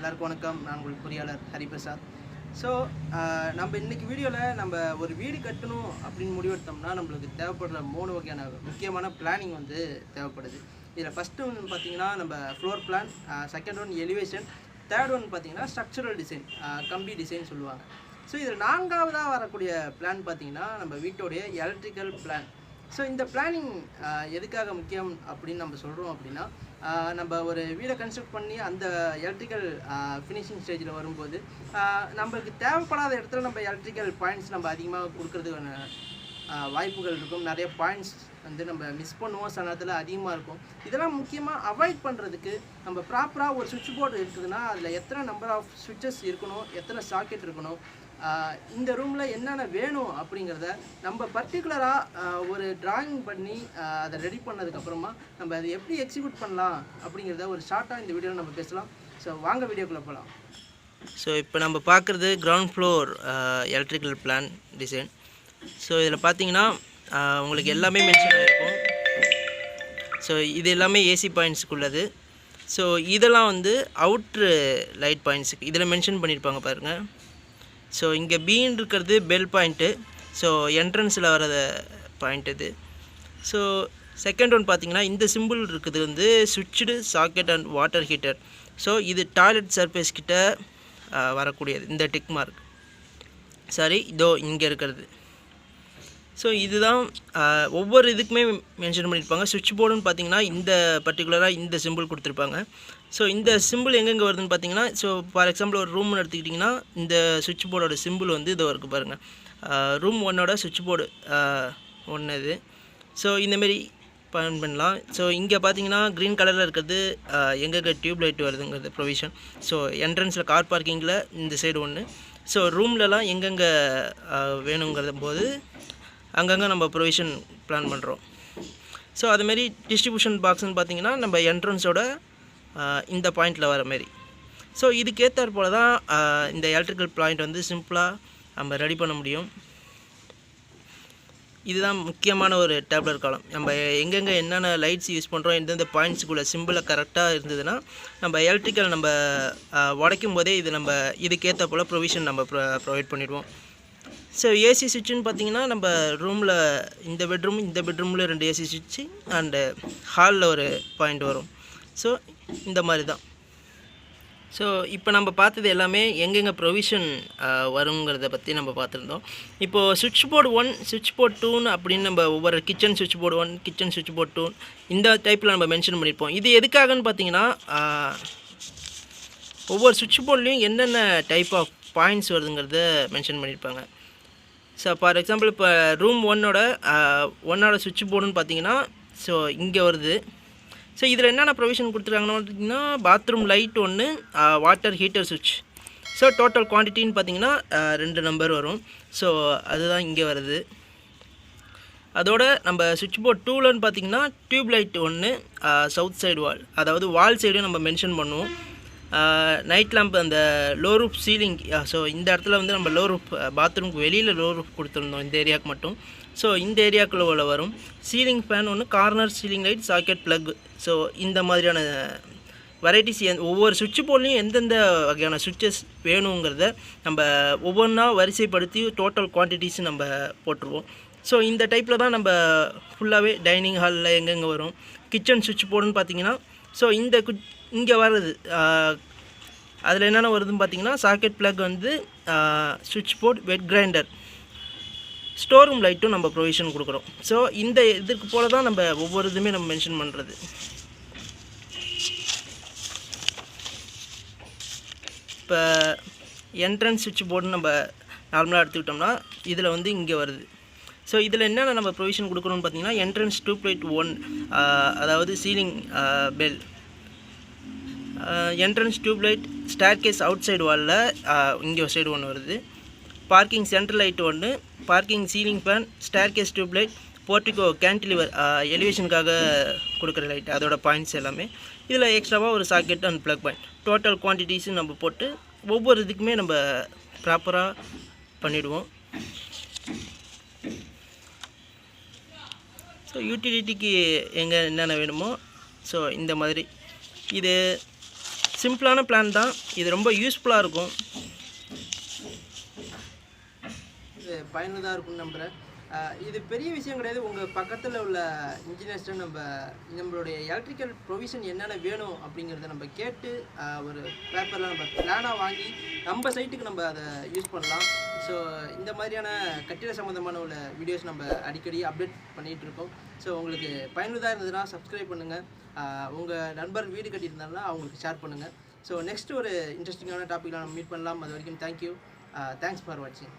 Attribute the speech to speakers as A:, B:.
A: எல்லாருக்கும் வணக்கம். நான் உங்கள் பொறியாளர் ஹரிபிரசாத். ஸோ நம்ம இன்றைக்கி வீடியோவில் நம்ம ஒரு வீடு கட்டணும் அப்படின்னு முடிவெடுத்தோம்னா நம்மளுக்கு தேவைப்படுற 3 வகையான முக்கியமான பிளானிங் வந்து தேவைப்படுது. இதில் ஃபஸ்ட்டு ஒன்று பார்த்திங்கன்னா நம்ம floor plan, second one elevation, third one பார்த்திங்கன்னா ஸ்ட்ரக்சரல் டிசைன், கம்பி டிசைன் சொல்லுவாங்க. ஸோ இதில் 4ஆவதாக வரக்கூடிய பிளான் பார்த்திங்கன்னா நம்ம வீட்டோடைய எலக்ட்ரிக்கல் பிளான். ஸோ இந்த பிளானிங் எதுக்காக முக்கியம் அப்படின்னு நம்ம சொல்கிறோம் அப்படின்னா, நம்ம ஒரு வீடை கன்ஸ்ட்ரக்ட் பண்ணி அந்த எலக்ட்ரிக்கல் ஃபினிஷிங் ஸ்டேஜில் வரும்போது நம்மளுக்கு தேவைப்படாத இடத்துல நம்ம எலக்ட்ரிக்கல் பாயிண்ட்ஸ் நம்ம அதிகமாக கொடுக்கறதுக்கான வாய்ப்புகள் இருக்கும். நிறைய பாயிண்ட்ஸ் வந்து நம்ம மிஸ் பண்ணுவோம், சில நேரத்தில் அதிகமாக இருக்கும். இதெல்லாம் முக்கியமாக அவாய்ட் பண்ணுறதுக்கு நம்ம ப்ராப்பராக ஒரு சுவிட்ச் போர்டு இருக்குதுன்னா அதில் எத்தனை நம்பர் ஆஃப் சுவிட்சஸ் இருக்கணும், எத்தனை சாக்கெட் இருக்கணும், இந்த ரூமில் என்னென்ன வேணும் அப்படிங்கிறத நம்ம பர்டிகுலராக ஒரு டிராயிங் பண்ணி அதை ரெடி பண்ணதுக்கப்புறமா நம்ம அதை எப்படி எக்ஸிக்யூட் பண்ணலாம் அப்படிங்கிறத ஒரு ஷார்ட்டாக இந்த வீடியோவில் நம்ம பேசலாம். ஸோ வாங்க வீடியோக்குள்ளே போகலாம். ஸோ இப்போ நம்ம பார்க்குறது ground floor electrical plan design. So இதில் பார்த்தீங்கன்னா உங்களுக்கு எல்லாமே மென்ஷன் ஆகிருக்கும். ஸோ இது எல்லாமே ஏசி பாயிண்ட்ஸுக்குள்ளது. ஸோ இதெல்லாம் வந்து அவுட்ரு லைட் பாயிண்ட்ஸுக்கு இதில் மென்ஷன் பண்ணியிருப்பாங்க பாருங்கள். ஸோ இங்கே பீன்னு இருக்கிறது பெல் பாயிண்ட்டு, ஸோ என்ட்ரன்ஸில் வர்ற பாயிண்ட் இது. ஸோ செகண்ட் ஒன் பார்த்திங்கன்னா இந்த சிம்பிள் இருக்குது வந்து switched socket and water heater. So இது டாய்லெட் சர்ஃபேஸ் கிட்ட வரக்கூடியது இந்த டிக் மார்க். சாரி, இதோ இங்கே இருக்கிறது. ஸோ இதுதான் ஒவ்வொரு இதுக்குமே மென்ஷன் பண்ணியிருப்பாங்க. சுவிட்ச் போர்டுன்னு பார்த்தீங்கன்னா இந்த பர்டிகுலராக இந்த சிம்பிள் கொடுத்துருப்பாங்க. ஸோ இந்த சிம்பிள் எங்கெங்கே வருதுன்னு பார்த்தீங்கன்னா, ஸோ ஃபார் எக்ஸாம்பிள் ஒரு ரூம்னு எடுத்துக்கிட்டிங்கன்னா இந்த சுவிட்ச் போர்டோட சிம்பிள் வந்து இதோ இருக்குது பாருங்கள். ரூம் 1ஓட சுவிட்ச் போர்டு 1 இது. ஸோ இந்தமாரி பண்ணலாம். ஸோ இங்கே பார்த்தீங்கன்னா க்ரீன் கலரில் இருக்கிறது எங்கெங்கே டியூப் லைட் வருதுங்கிறது ப்ரொவிஷன். ஸோ என்ட்ரன்ஸில் கார் பார்க்கிங்கில் இந்த சைடு 1. ஸோ ரூம்லலாம் எங்கெங்கே வேணுங்கிறத போது அங்கங்கே நம்ம ப்ரொவிஷன் பிளான் பண்ணுறோம். ஸோ அதுமாரி டிஸ்ட்ரிபியூஷன் பாக்ஸ்ன்னு பார்த்தீங்கன்னா நம்ம என்ட்ரன்ஸோட இந்த பாயிண்டில் வர மாரி. ஸோ இதுக்கேற்றாற் போல் தான் இந்த எலக்ட்ரிக்கல் பாயிண்ட் வந்து சிம்பிளாக நம்ம ரெடி பண்ண முடியும். இதுதான் முக்கியமான ஒரு டேப்லர் காலம். நம்ம எங்கெங்கே என்னென்ன லைட்ஸ் யூஸ் பண்ணுறோம், எந்தெந்த பாயிண்ட்ஸுக்குள்ளே சிம்பிளை கரெக்டாக இருந்ததுன்னா நம்ம எலக்ட்ரிக்கல் நம்ம உடைக்கும் போதே இது நம்ம இதுக்கேற்ற போல் ப்ரொவிஷன் நம்ம ப்ரொவைட் பண்ணிடுவோம். ஸோ ஏசி சுவிட்சுன்னு பார்த்தீங்கன்னா நம்ம ரூமில் இந்த பெட்ரூமில் 2 ஏசி சுவிட்சு அண்டு ஹாலில் ஒரு பாயிண்ட் வரும். ஸோ இந்த மாதிரி தான். ஸோ இப்போ நம்ம பார்த்தது எல்லாமே எங்கெங்கே ப்ரொவிஷன் வருங்கிறத பற்றி நம்ம பார்த்துருந்தோம். இப்போது சுவிட்ச் போர்டு 1, சுவிட்ச் போர்டு 2 அப்படின்னு நம்ம ஒவ்வொரு கிச்சன் சுவிட்ச் போர்டு 1, கிச்சன் சுவிட்ச் போர்டு 2 இந்த டைப்பில் நம்ம மென்ஷன் பண்ணியிருப்போம். இது எதுக்காகன்னு பார்த்தீங்கன்னா ஒவ்வொரு சுவிட்ச் போர்ட்லேயும் என்னென்ன டைப் ஆஃப் பாயிண்ட்ஸ் வருதுங்கிறத மென்ஷன் பண்ணியிருப்பாங்க. ஸோ ஃபார் எக்ஸாம்பிள் இப்போ ரூம் 1ஓட சுவிட்ச் போர்டுன்னு பார்த்தீங்கன்னா ஸோ இங்கே வருது. ஸோ இதில் என்னென்ன ப்ரொவிஷன் கொடுத்துருக்காங்கன்னு பார்த்தீங்கன்னா பாத்ரூம் லைட் 1, வாட்டர் ஹீட்டர் சுவிட்ச். ஸோ டோட்டல் குவான்டிட்டின்னு பார்த்தீங்கன்னா 2 நம்பர் வரும். ஸோ அதுதான் இங்கே வருது. அதோட நம்ம சுவிட்ச் போர்ட் 2லன்னு பார்த்தீங்கன்னா டியூப் லைட் 1, சவுத் சைடு வால், அதாவது வால் சைடும் நம்ம மென்ஷன் பண்ணுவோம். நைட் லேம்ப் அந்த லோ ரூஃப் சீலிங். ஸோ இந்த இடத்துல வந்து நம்ம லோ ரூஃப் பாத்ரூமுக்கு வெளியில் லோ ரூஃப் கொடுத்துருந்தோம் இந்த ஏரியாவுக்கு மட்டும். ஸோ இந்த ஏரியாவுக்குள்ள வரும். Ceiling fan 1, corner ceiling light, socket plug. So இந்த மாதிரியான வெரைட்டிஸ் ஒவ்வொரு சுவிட்ச் போர்ட்லேயும் எந்தெந்த வகையான சுவிட்சஸ் வேணுங்கிறத நம்ம ஒவ்வொன்றா வரிசைப்படுத்தி டோட்டல் குவான்டிட்டிஸ் நம்ம போட்டுருவோம். ஸோ இந்த டைப்பில் தான் நம்ம ஃபுல்லாகவே டைனிங் ஹாலில் எங்கெங்கே வரும். கிச்சன் சுவிட்ச் போர்டுன்னு பார்த்தீங்கன்னா ஸோ இங்கே வர்றது அதில் என்னென்ன வருதுன்னு பார்த்தீங்கன்னா சாக்கெட் ப்ளக் வந்து சுவிட்ச் board, wet grinder, store room லைட்டும் நம்ம ப்ரொவிஷன் கொடுக்குறோம். ஸோ இந்த இதுக்கு போல் தான் நம்ம ஒவ்வொரு இதுவுமே நம்ம மென்ஷன் பண்ணுறது. இப்போ என்ட்ரன்ஸ் சுவிட்ச் போர்டுன்னு நம்ம நார்மலாக எடுத்துக்கிட்டோம்னா இதில் வந்து இங்கே வருது. ஸோ இதில் என்னென்ன நம்ம ப்ரொவிஷன் கொடுக்குறோன்னு பார்த்தீங்கன்னா என்ட்ரன்ஸ் டியூப் லைட் 1, அதாவது ceiling bell, entrance tube light, staircase outside வாலில் இங்கே ஒரு சைடு 1 வருது. Parking central light 1, parking ceiling fan, staircase tube light, portico cantilever எலிவேஷனுக்காக கொடுக்குற லைட், அதோட பாயிண்ட்ஸ் எல்லாமே. இதில் எக்ஸ்ட்ராவாக ஒரு socket and plug point. Total குவான்டிட்டிஸும் நம்ம போட்டு ஒவ்வொரு இதுக்குமே நம்ம ப்ராப்பராக பண்ணிவிடுவோம். ஸோ யூட்டிலிட்டிக்கு எங்கே என்னென்ன வேணுமோ ஸோ இந்த மாதிரி இது சிம்பிளான பிளான் தான், இது ரொம்ப யூஸ்ஃபுல்லாக இருக்கும், இது பயனுள்ளதாக இருக்கும்னு நம்புகிறேன். இது பெரிய விஷயம் கிடையாது. உங்கள் பக்கத்தில் உள்ள இன்ஜினியர்ஸ்ட்டு நம்மளுடைய எலக்ட்ரிக்கல் ப்ரொவிஷன் என்னென்ன வேணும் அப்படிங்கிறத நம்ம கேட்டு ஒரு பேப்பரில் நம்ம பிளானாக வாங்கி நம்ம சைட்டுக்கு நம்ம அதை யூஸ் பண்ணலாம். ஸோ இந்த மாதிரியான கட்டிட சம்மந்தமான உள்ள வீடியோஸ் நம்ம அடிக்கடி அப்டேட் பண்ணிகிட்ருக்கோம். ஸோ உங்களுக்கு பயனுள்ளதாக இருந்ததுன்னா சப்ஸ்கிரைப் பண்ணுங்கள். உங்கள் நண்பர் வீடு கட்டியிருந்தாங்கன்னா அவங்களுக்கு ஷேர் பண்ணுங்கள். ஸோ நெக்ஸ்ட் ஒரு இன்ட்ரெஸ்டிங்கான டாப்பிக்கில் நம்ம மீட் பண்ணலாம். அது வரைக்கும் தேங்க்யூ. தேங்க்ஸ் ஃபார் வாட்சிங்.